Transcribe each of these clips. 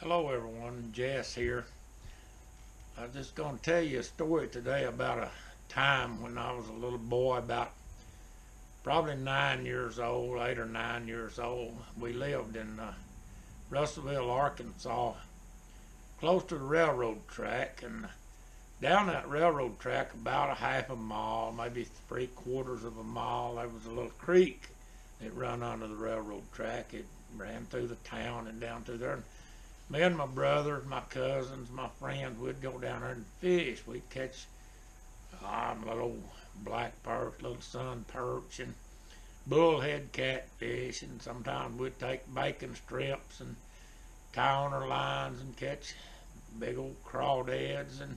Hello everyone, Jess here. I'm just going to tell you a story today about a time when I was a little boy, about probably 9 years old, 8 or 9 years old. We lived in Russellville, Arkansas, close to the railroad track, and down that railroad track about a half a mile, maybe 3/4 of a mile, there was a little creek that run under the railroad track. It ran through the town and down through there. And me and my brothers, my cousins, my friends, we'd go down there and fish. We'd catch little black perch, little sun perch, and bullhead catfish, and sometimes we'd take bacon strips and tie on our lines and catch big old crawdads, and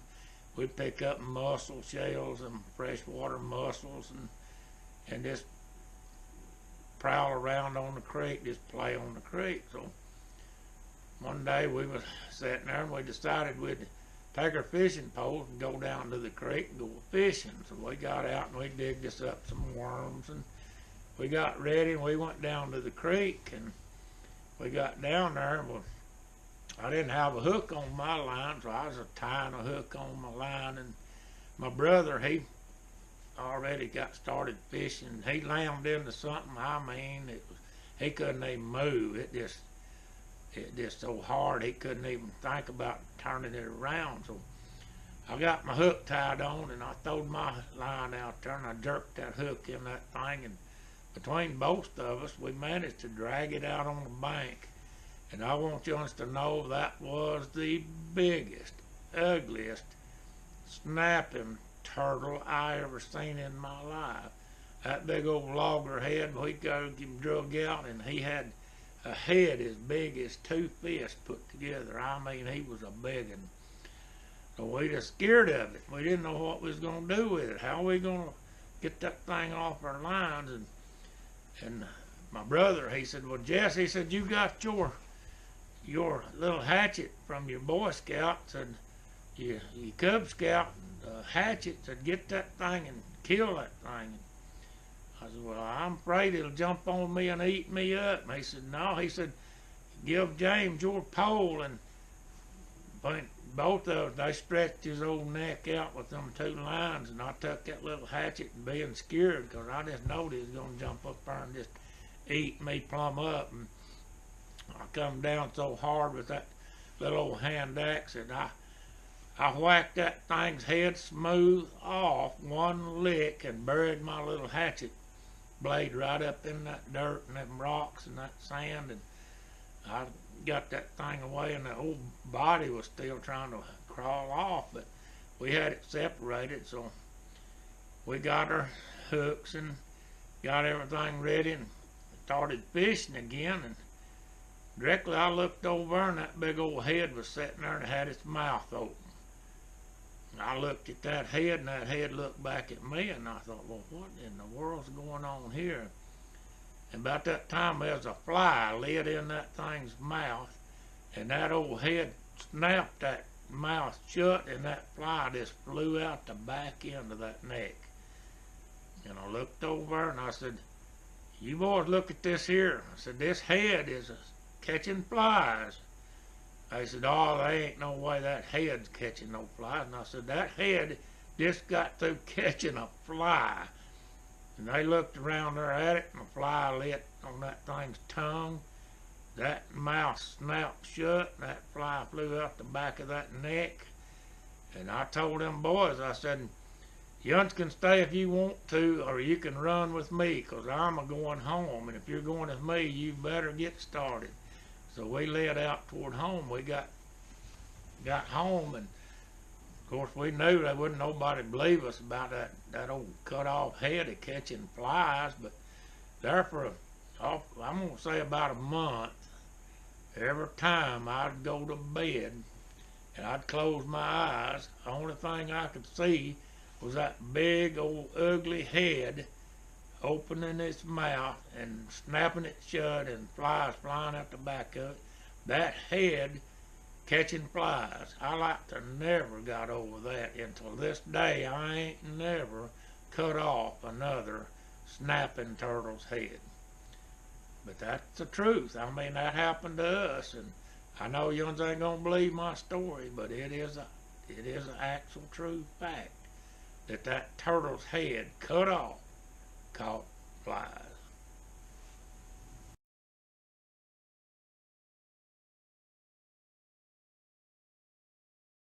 we'd pick up mussel shells and freshwater mussels, and just prowl around on the creek, just play on the creek. So one day we was sitting there and we decided we'd take our fishing poles and go down to the creek and go fishing. So we got out and we digged us up some worms, and we got ready and we went down to the creek, and we got down there. Well, I didn't have a hook on my line, so I was tying a hook on my line, and my brother, he already got started fishing. He lammed into something. He couldn't even move. It just so hard he couldn't even think about turning it around. So I got my hook tied on, and I throwed my line out there, and I jerked that hook in that thing, and between both of us we managed to drag it out on the bank. And I want you to know that was the biggest, ugliest snapping turtle I ever seen in my life. That big old loggerhead, we got him drug out, and he had a head as big as 2 fists put together. I mean, he was a big one. So we just scared of it. We didn't know what we was going to do with it. How we going to get that thing off our lines? And my brother, he said, well, Jess, he said, you got your little hatchet from your Boy Scouts, and your Cub Scout hatchet, said, get that thing and kill that thing. I said, well, I'm afraid it'll jump on me and eat me up. And he said, no. He said, give James your pole. And both of us, they stretched his old neck out with them 2 lines, and I took that little hatchet and being scared, because I just knowed he was going to jump up there and just eat me plumb up. And I come down so hard with that little old hand axe that I whacked that thing's head smooth off one lick and buried my little hatchet blade right up in that dirt and them rocks and that sand, and I got that thing away, and the whole body was still trying to crawl off, but we had it separated. So we got our hooks and got everything ready and started fishing again, and directly I looked over, and that big old head was sitting there and had its mouth open. I looked at that head, and that head looked back at me, and I thought, well, what in the world's going on here? And about that time, there was a fly lit in that thing's mouth, and that old head snapped that mouth shut, and that fly just flew out the back end of that neck. And I looked over, and I said, you boys look at this here. I said, this head is catching flies. They said, oh, there ain't no way that head's catching no flies. And I said, that head just got through catching a fly. And they looked around there at it, and the fly lit on that thing's tongue. That mouth snapped shut, and that fly flew out the back of that neck. And I told them boys, I said, you can stay if you want to, or you can run with me, because I'm a-going home. And if you're going with me, you better get started. So we led out toward home. We got home, and of course we knew there wouldn't nobody believe us about that old cut off head of catching flies. But there for I'm gonna say about a month, every time I'd go to bed and I'd close my eyes, the only thing I could see was that big old ugly head opening its mouth and snapping it shut, and flies flying out the back of it. That head catching flies. I like to never got over that. Until this day, I ain't never cut off another snapping turtle's head. But that's the truth. I mean, that happened to us, and I know you ain't gonna believe my story, but it is an actual true fact that turtle's head cut off caught flies.